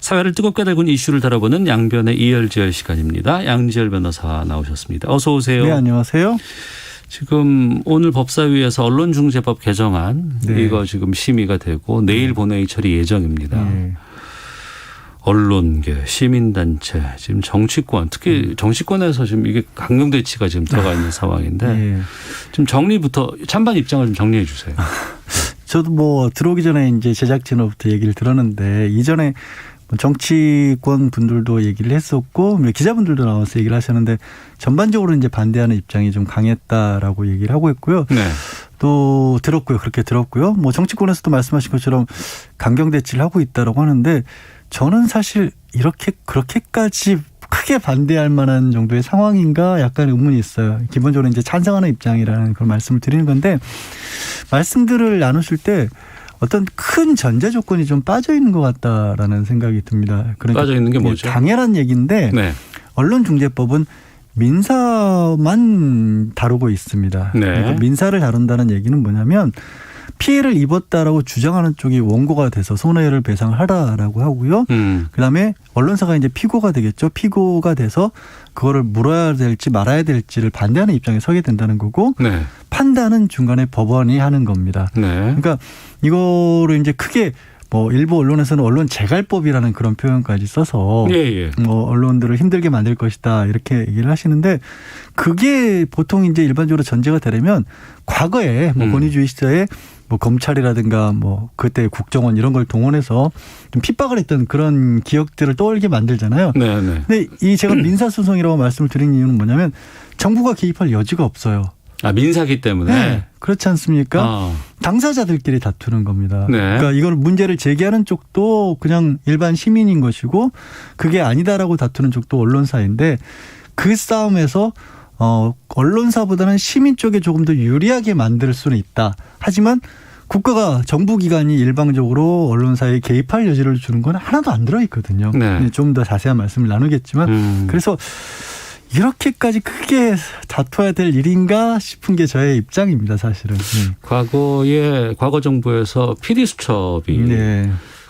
사회를 뜨겁게 달군 이슈를 다뤄보는 양변의 이열지열 시간입니다. 양지열 변호사 나오셨습니다. 어서 오세요. 네, 안녕하세요. 지금 오늘 법사위에서 언론중재법 개정안 이거 지금 심의가 되고 내일 본회의 처리 예정입니다. 언론계, 시민단체, 지금 정치권, 특히 정치권에서 지금 이게 강경대치가 지금 들어가 있는 상황인데 좀 정리부터 찬반 입장을 좀 정리해 주세요. 저도 뭐 들어오기 전에 이제 제작진으로부터 얘기를 들었는데 이전에 정치권 분들도 얘기를 했었고 기자분들도 나와서 얘기를 하셨는데 전반적으로 이제 반대하는 입장이 좀 강했다라고 얘기를 하고 있고요. 네. 또 들었고요. 그렇게 들었고요. 뭐 정치권에서도 말씀하신 것처럼 강경대치를 하고 있다라고 하는데 저는 사실 그렇게까지 크게 반대할 만한 정도의 상황인가 약간 의문이 있어요. 기본적으로 이제 찬성하는 입장이라는 그런 말씀을 드리는 건데 말씀들을 나누실 때 어떤 큰 전제 조건이 좀 빠져 있는 것 같다라는 생각이 듭니다. 그러니까 빠져 있는 게 뭐죠? 당연한 얘기인데 언론중재법은 민사만 다루고 있습니다. 그러니까 민사를 다룬다는 얘기는 뭐냐면 피해를 입었다라고 주장하는 쪽이 원고가 돼서 손해를 배상을 하라라고 하고요. 그다음에 언론사가 이제 피고가 되겠죠. 피고가 돼서 그거를 물어야 될지 말아야 될지를 반대하는 입장에 서게 된다는 거고 판단은 중간에 법원이 하는 겁니다. 그러니까 이거를 이제 크게 뭐 일부 언론에서는 언론 재갈법이라는 그런 표현까지 써서 뭐 언론들을 힘들게 만들 것이다 이렇게 얘기를 하시는데 그게 보통 이제 일반적으로 전제가 되려면 과거에 뭐 권위주의 시대에 뭐 검찰이라든가 뭐 그때 국정원 이런 걸 동원해서 좀 핍박을 했던 그런 기억들을 떠올리게 만들잖아요. 근데 이 제가 민사소송이라고 말씀을 드린 이유는 뭐냐면 정부가 개입할 여지가 없어요. 아, 민사기 때문에? 네. 그렇지 않습니까? 당사자들끼리 다투는 겁니다. 그러니까 이걸 문제를 제기하는 쪽도 그냥 일반 시민인 것이고 그게 아니다라고 다투는 쪽도 언론사인데 그 싸움에서 언론사보다는 시민 쪽에 조금 더 유리하게 만들 수는 있다. 하지만 국가가 정부기관이 일방적으로 언론사에 개입할 여지를 주는 건 하나도 안 들어있거든요. 좀 더 자세한 말씀을 나누겠지만 그래서 이렇게까지 크게 다퉈야 될 일인가 싶은 게 저의 입장입니다. 사실은. 과거 정부에서 PD수첩이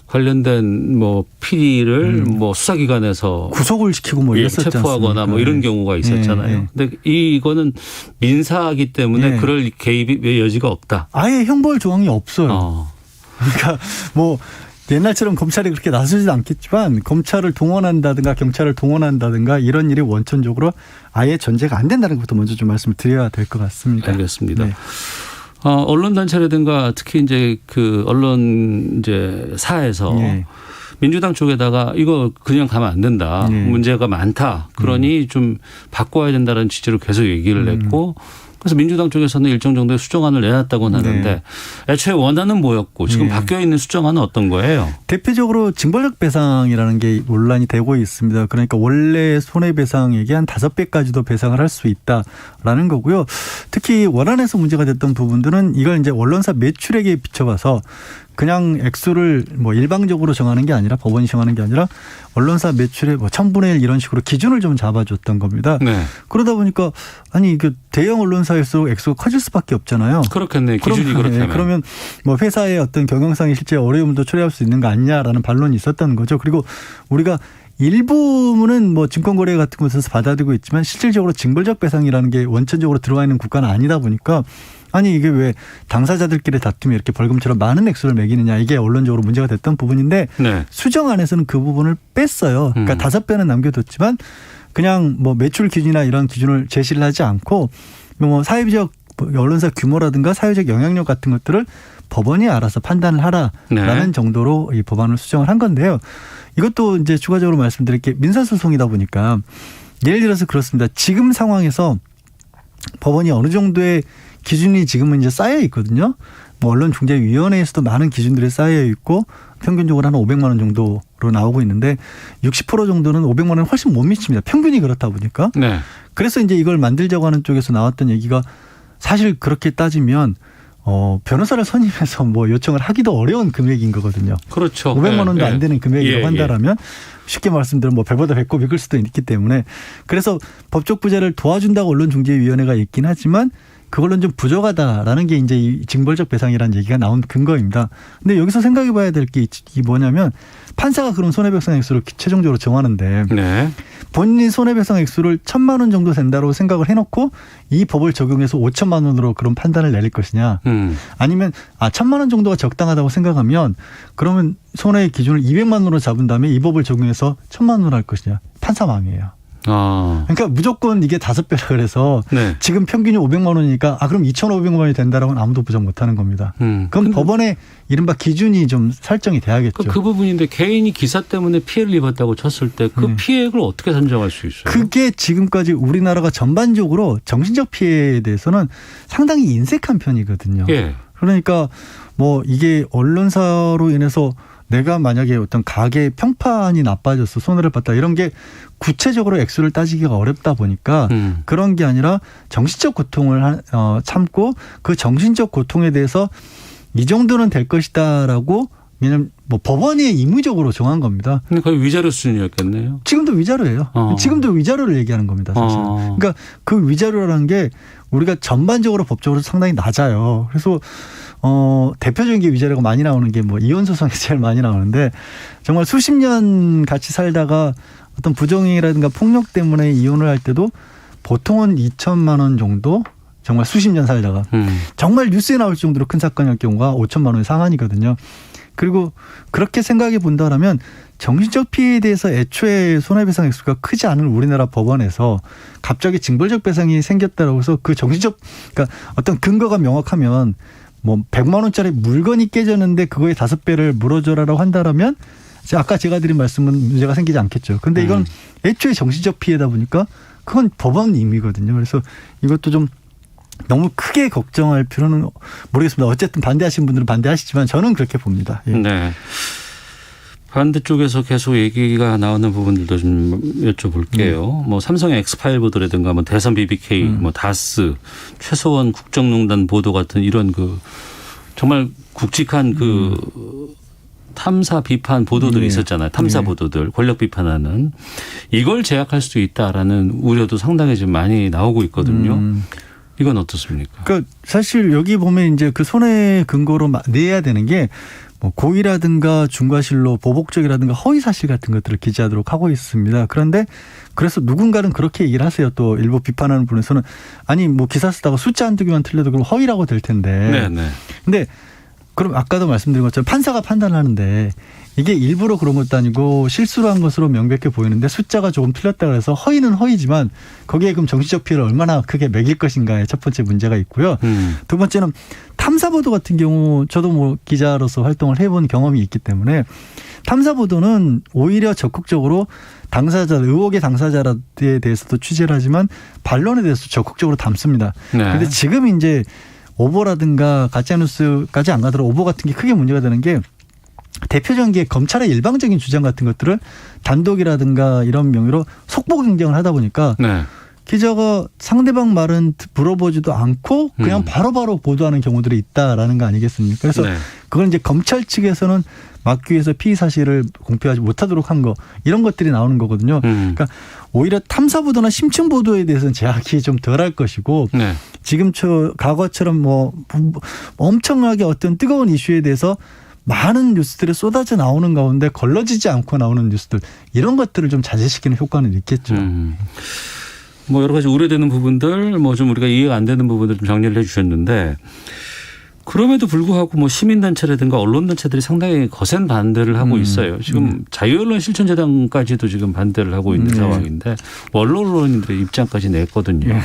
관련된 뭐 PD를 뭐 수사기관에서 구속을 시키고 뭐 이랬었지 체포하거나 않습니까? 뭐 이런 경우가 있었잖아요. 근데 이거는 민사이기 때문에 그럴 개입의 여지가 없다. 아예 형벌 조항이 없어요. 그러니까 뭐 옛날처럼 검찰이 그렇게 나서지도 않겠지만 검찰을 동원한다든가 경찰을 동원한다든가 이런 일이 원천적으로 아예 전제가 안 된다는 것도 먼저 좀 말씀을 드려야 될 것 같습니다. 알겠습니다. 언론단체라든가 특히 이제 그 언론 이제 사에서 민주당 쪽에다가 이거 그냥 가면 안 된다. 문제가 많다. 그러니 좀 바꿔야 된다는 취지로 계속 얘기를 했고 그래서 민주당 쪽에서는 일정 정도의 수정안을 내놨다고는 하는데 애초에 원안은 뭐였고 지금 바뀌어 있는 수정안은 어떤 거예요? 대표적으로 징벌적 배상이라는 게 논란이 되고 있습니다. 그러니까 원래 손해배상액이 한 5배까지도 배상을 할 수 있다라는 거고요. 특히 원안에서 문제가 됐던 부분들은 이걸 이제 언론사 매출액에 비춰봐서 그냥 액수를 뭐 일방적으로 정하는 게 아니라 법원이 정하는 게 아니라 언론사 매출의 뭐 1000분의 1 이런 식으로 기준을 좀 잡아줬던 겁니다. 그러다 보니까 아니 그 대형 언론사일수록 액수가 커질 수밖에 없잖아요. 그렇겠네. 기준이 그렇다면. 그러면 뭐 회사의 어떤 경영상의 실제 어려움도 초래할 수 있는 거 아니냐라는 반론이 있었다는 거죠. 그리고 우리가 일부는 뭐 증권거래 같은 곳에서 받아들이고 있지만 실질적으로 징벌적 배상이라는 게 원천적으로 들어와 있는 국가는 아니다 보니까 아니 이게 왜 당사자들끼리 다투면 이렇게 벌금처럼 많은 액수를 매기느냐 이게 언론적으로 문제가 됐던 부분인데 수정안에서는 그 부분을 뺐어요. 그러니까 5배는 남겨뒀지만 그냥 뭐 매출 기준이나 이런 기준을 제시를 하지 않고 뭐 사회적 언론사 규모라든가 사회적 영향력 같은 것들을 법원이 알아서 판단을 하라라는 정도로 이 법안을 수정을 한 건데요. 이것도 이제 추가적으로 말씀드릴 게 민사소송이다 보니까 예를 들어서 그렇습니다. 지금 상황에서 법원이 어느 정도의 기준이 지금은 이제 쌓여 있거든요. 뭐 언론중재위원회에서도 많은 기준들이 쌓여 있고 평균적으로 한 500만 원 정도로 나오고 있는데 60% 정도는 500만 원을 훨씬 못 미칩니다. 평균이 그렇다 보니까. 그래서 이제 이걸 만들자고 하는 쪽에서 나왔던 얘기가 사실 그렇게 따지면 변호사를 선임해서 뭐 요청을 하기도 어려운 금액인 거거든요. 그렇죠. 500만 원도 안 되는 금액이라고 한다라면 쉽게 말씀드리면 뭐 배보다 배꼽이 클 수도 있기 때문에 그래서 법적 부재를 도와준다고 언론중재위원회가 있긴 하지만 그걸로는 좀 부족하다라는 게 이제 이 징벌적 배상이라는 얘기가 나온 근거입니다. 근데 여기서 생각해 봐야 될 게 뭐냐면 판사가 그럼 손해배상 액수를 최종적으로 정하는데 네. 본인이 손해배상 액수를 1,000만 원 정도 된다고 생각을 해놓고 이 법을 적용해서 5천만 원으로 그런 판단을 내릴 것이냐 아니면 1,000만 원 정도가 적당하다고 생각하면 그러면 손해의 기준을 200만 원으로 잡은 다음에 이 법을 적용해서 1,000만 원으로 할 것이냐. 판사 망이에요. 그러니까 무조건 이게 5배라 그래서 네. 지금 평균이 500만 원이니까 그럼 2,500만 원이 된다라고는 아무도 부정 못하는 겁니다. 그럼 법원의 이른바 기준이 좀 설정이 돼야겠죠. 그 부분인데 개인이 기사 때문에 피해를 입었다고 쳤을 때 그 피해액을 어떻게 산정할 수 있어요? 그게 지금까지 우리나라가 전반적으로 정신적 피해에 대해서는 상당히 인색한 편이거든요. 예. 그러니까 뭐 이게 언론사로 인해서 내가 만약에 어떤 가게 평판이 나빠져서 손해를 봤다 이런 게 구체적으로 액수를 따지기가 어렵다 보니까 그런 게 아니라 정신적 고통을 참고 그 정신적 고통에 대해서 이 정도는 될 것이다라고 왜냐면 뭐 법원이 의무적으로 정한 겁니다. 거의 위자료 수준이었겠네요. 지금도 위자료예요. 지금도 위자료를 얘기하는 겁니다. 사실. 그러니까 그 위자료라는 게 우리가 전반적으로 법적으로 상당히 낮아요. 그래서 대표적인 게 위자료가 많이 나오는 게 뭐 이혼 소송이 제일 많이 나오는데 정말 수십 년 같이 살다가 어떤 부정행위라든가 폭력 때문에 이혼을 할 때도 보통은 2천만 원 정도 정말 수십 년 살다가 정말 뉴스에 나올 정도로 큰 사건일 경우가 5천만 원의 상한이거든요. 그리고 그렇게 생각해 본다라면 정신적 피해에 대해서 애초에 손해배상 액수가 크지 않은 우리나라 법원에서 갑자기 징벌적 배상이 생겼다고 해서 그 정신적 그러니까 어떤 근거가 명확하면 뭐 100만 원짜리 물건이 깨졌는데 그거에 5배를 물어줘라라고 한다라면 아까 제가 드린 말씀은 문제가 생기지 않겠죠. 그런데 이건 애초에 정신적 피해다 보니까 그건 법원 임의거든요. 그래서 이것도 좀 너무 크게 걱정할 필요는 모르겠습니다. 어쨌든 반대하시는 분들은 반대하시지만 저는 그렇게 봅니다. 예. 네. 반대쪽에서 계속 얘기가 나오는 부분들도 좀 여쭤볼게요. 뭐 삼성의 엑스파일 보도라든가 뭐 대선 BBK, 뭐 다스, 최소원 국정농단 보도 같은 이런 그 정말 굵직한 그 탐사 비판 보도들이 있었잖아요. 탐사 보도들, 권력 비판하는 이걸 제약할 수도 있다라는 우려도 상당히 좀 많이 나오고 있거든요. 이건 어떻습니까? 그러니까 사실 여기 보면 이제 그 손해 근거로 내야 되는 게 뭐 고의라든가 중과실로 보복적이라든가 허위 사실 같은 것들을 기재하도록 하고 있습니다. 그런데 그래서 누군가는 그렇게 얘기를 하세요. 또 일부 비판하는 분에서는 아니 뭐 기사 쓰다가 숫자 한두 개만 틀려도 그럼 허위라고 될 텐데. 네네. 근데 그럼 아까도 말씀드린 것처럼 판사가 판단하는데 이게 일부러 그런 것도 아니고 실수로 한 것으로 명백해 보이는데 숫자가 조금 틀렸다 그래서 허위는 허위지만 거기에 그럼 정신적 피해를 얼마나 크게 매길 것인가에 첫 번째 문제가 있고요. 두 번째는 탐사보도 같은 경우 저도 뭐 기자로서 활동을 해본 경험이 있기 때문에 탐사보도는 오히려 적극적으로 당사자, 의혹의 당사자에 대해서도 취재를 하지만 반론에 대해서 적극적으로 담습니다. 그런데 지금 이제 오보라든가 가짜뉴스까지 안 가더라도 오보 같은 게 크게 문제가 되는 게 대표적인 게 검찰의 일방적인 주장 같은 것들을 단독이라든가 이런 명의로 속보 경쟁을 하다 보니까 기자가 상대방 말은 물어보지도 않고 그냥 바로바로 보도하는 경우들이 있다라는 거 아니겠습니까? 그래서 그건 이제 검찰 측에서는 막기 위해서 피의 사실을 공표하지 못하도록 한 거 이런 것들이 나오는 거거든요. 그러니까 오히려 탐사 보도나 심층 보도에 대해서는 제약이 좀 덜할 것이고 지금 과거처럼 뭐 엄청나게 어떤 뜨거운 이슈에 대해서 많은 뉴스들이 쏟아져 나오는 가운데 걸러지지 않고 나오는 뉴스들 이런 것들을 좀 자제시키는 효과는 있겠죠. 뭐 여러 가지 우려되는 부분들 뭐 좀 우리가 이해가 안 되는 부분들 좀 정리를 해 주셨는데 그럼에도 불구하고 뭐 시민단체라든가 언론단체들이 상당히 거센 반대를 하고 있어요. 지금 자유언론 실천재단까지도 지금 반대를 하고 있는 상황인데 언론인들의 입장까지 냈거든요.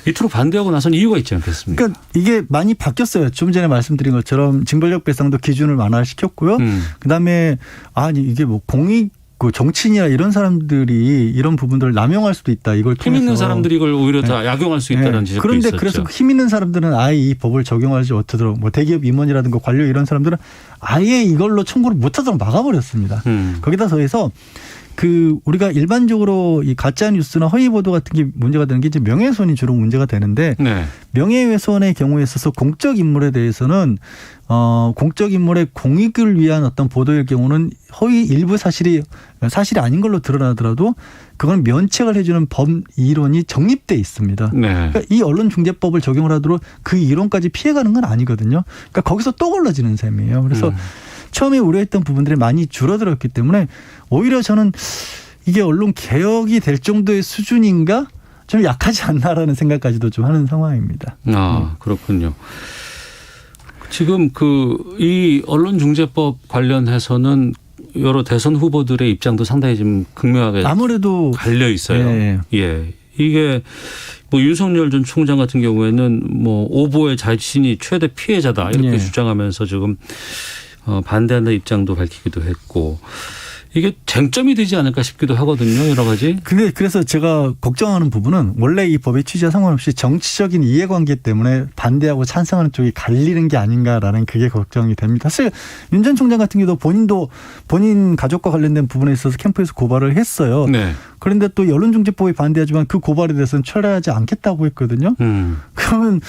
이토록 반대하고 나선 이유가 있지 않겠습니까? 그러니까 이게 많이 바뀌었어요. 좀 전에 말씀드린 것처럼 징벌적 배상도 기준을 완화시켰고요. 그다음에 아니 이게 뭐 공익 그 정치인이나 이런 사람들이 이런 부분들을 남용할 수도 있다. 이걸 통해서. 힘 있는 사람들이 이걸 오히려 다 약용할 수 있다는 지적도 그런데 있었죠. 그래서 힘 있는 사람들은 아예 이 법을 적용하지 못하도록 뭐 대기업 임원이라든가 관료 이런 사람들은 아예 이걸로 청구를 못하도록 막아버렸습니다. 거기다 더해서 우리가 일반적으로 이 가짜 뉴스나 허위 보도 같은 게 문제가 되는 게 이제 명예훼손이 주로 문제가 되는데 네. 명예훼손의 경우에 있어서 공적 인물에 대해서는 공적 인물의 공익을 위한 어떤 보도일 경우는 허위 일부 사실이 아닌 걸로 드러나더라도 그건 면책을 해주는 법 이론이 정립돼 있습니다. 네. 그러니까 이 언론중재법을 적용을 하도록 그 이론까지 피해가는 건 아니거든요. 그러니까 거기서 또 걸러지는 셈이에요. 그래서 처음에 우려했던 부분들이 많이 줄어들었기 때문에 오히려 저는 이게 언론 개혁이 될 정도의 수준인가 좀 약하지 않나라는 생각까지도 좀 하는 상황입니다. 그렇군요. 지금 이 언론중재법 관련해서는 여러 대선 후보들의 입장도 상당히 좀 극명하게 아무래도 갈려 있어요. 네. 예. 이게 뭐 윤석열 전 총장 같은 경우에는 뭐 오보의 자신이 최대 피해자다 이렇게 네. 주장하면서 지금 반대한다는 입장도 밝히기도 했고 이게 쟁점이 되지 않을까 싶기도 하거든요. 여러 가지. 근데 그래서 제가 걱정하는 부분은 원래 이 법의 취지와 상관없이 정치적인 이해관계 때문에 반대하고 찬성하는 쪽이 갈리는 게 아닌가라는 그게 걱정이 됩니다. 사실 윤 전 총장 같은 경우도 본인 가족과 관련된 부분에 있어서 캠프에서 고발을 했어요. 네. 그런데 또 언론중재법에 반대하지만 그 고발에 대해서는 철회하지 않겠다고 했거든요. 그러면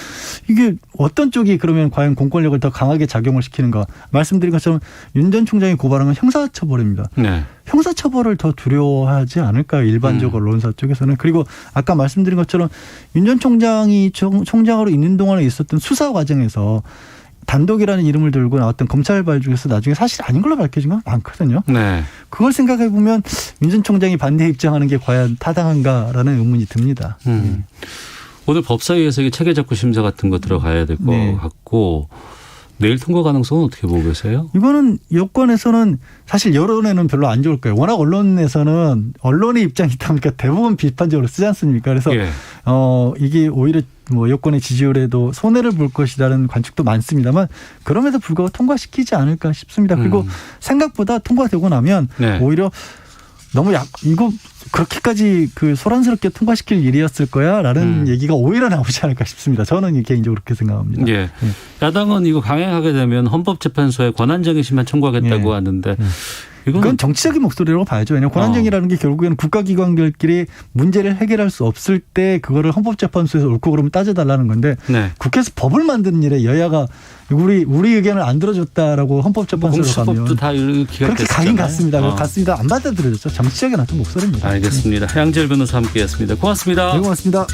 이게 어떤 쪽이 그러면 과연 공권력을 더 강하게 작용을 시키는가. 말씀드린 것처럼 윤 전 총장이 고발한 건 형사처벌입니다. 네. 형사처벌을 더 두려워하지 않을까요? 일반적 언론사 쪽에서는. 그리고 아까 말씀드린 것처럼 윤 전 총장이 총장으로 있는 동안에 있었던 수사 과정에서 단독이라는 이름을 들고 나왔던 검찰발 중에서 나중에 사실 아닌 걸로 밝혀진 건 많거든요. 네. 그걸 생각해 보면 윤 전 총장이 반대 입장하는 게 과연 타당한가라는 의문이 듭니다. 오늘 법사위에서 체계적구 심사 같은 거 들어가야 될 것 네. 같고 내일 통과 가능성은 어떻게 보고 계세요? 이거는 여권에서는 사실 여론에는 별로 안 좋을 거예요. 워낙 언론에서는 언론의 입장이 있다 보니까 대부분 비판적으로 쓰지 않습니까? 그래서 예. 이게 오히려 뭐 여권의 지지율에도 손해를 볼 것이라는 관측도 많습니다만 그럼에도 불구하고 통과시키지 않을까 싶습니다. 그리고 생각보다 통과되고 나면 네. 오히려 너무 이거 그렇게까지 소란스럽게 통과시킬 일이었을 거야라는 얘기가 오히려 나오지 않을까 싶습니다. 저는 개인적으로 그렇게 생각합니다. 예. 네. 야당은 이거 강행하게 되면 헌법재판소에 권한쟁의 심판 청구하겠다고 네. 하는데 그건 정치적인 목소리라고 봐야죠. 왜냐하면 권한쟁의라는 게 결국에는 국가기관들끼리 문제를 해결할 수 없을 때 그거를 헌법재판소에서 옳고 그러면 따져달라는 건데 네. 국회에서 법을 만드는 일에 여야가 우리 의견을 안 들어줬다라고 헌법재판소로 가면 공수법도 다 그렇게 가긴 갔습니다. 갔습니다. 안 받아들여졌죠. 정치적인 어떤 목소리입니다. 알겠습니다. 양재열 변호사 함께했습니다. 고맙습니다. 네, 고맙습니다.